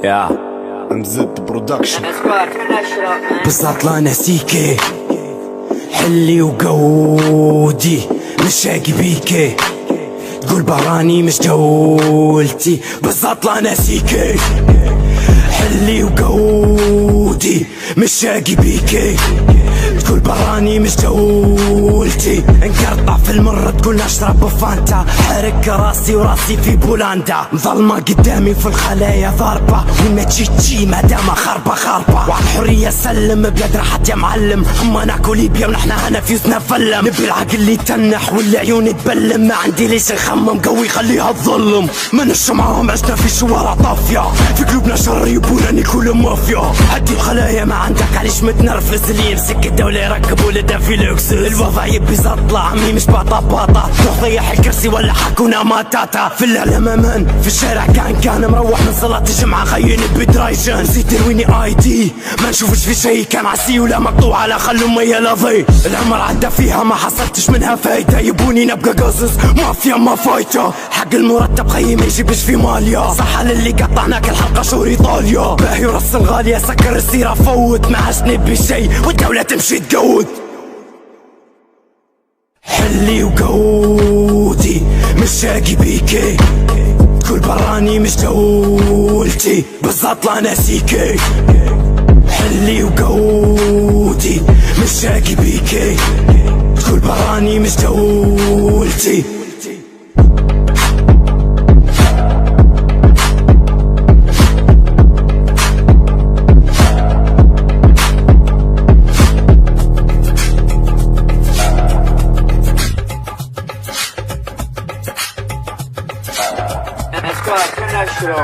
يا MZ برودكشن. بالظبط لا ناسيكي حلي وقودي مشاقي بيكي تقول براني مش جولتي. بالظبط لا ناسيكي حلي وقودي مشاقي بيكي تقول براني مش جولتي. انقرطع في المر تقول اشرب بفانتا، حرك راسي وراسي في بولندا. مظلمة قدامي في الخلايا ضاربة، وين ما تجي ما دام خربة خربة. وعن حرية سلم بلاد راحت يا معلم، اما ناكل ليبيا ونحنا هنا فيوزنا فلم. نبي العقل اللي يتنح والعيون تبلم، ما عندي ليش نخمم قوي خليها تظلم. منش معاهم عشنا في شوارع طافية، في قلوبنا شر يبونا نيكول مافيا. هدي الخلايا ما عندك علاش متنرفز، اللي يمسك الدولة يركب ولده في لوكس. الوضع يبي زطلة عمي مش باطا باطا، روح ضيح الكرسي ولا حكونا ماتاتا. في الاعلام امان، في الشارع كان مروح من صلاة الجمعة خيني بدرايشن. نسيت ترويني اي دي ما نشوفش في شي، كان عسي ولا مقطوع على خلو مية لظي. العمر عدى فيها ما حصلتش منها فايدة، يبوني نبقى قصص مافيا ما فايتة. حق المرتب خيي ما يجيبش في ماليا، صح للي قطعناك الحلقة شهور ايطاليا. باهي ورص الغالية سكر السيرة فوت، ما عادش نبي شي والدولة تمشي تقود. حلي وقودي مشاقي بيكي تقول براني مش جولتي. بالظبط لا ناسيكي حلي وقودي مشاقي بيكي تقول براني مش جولتي. Let's go,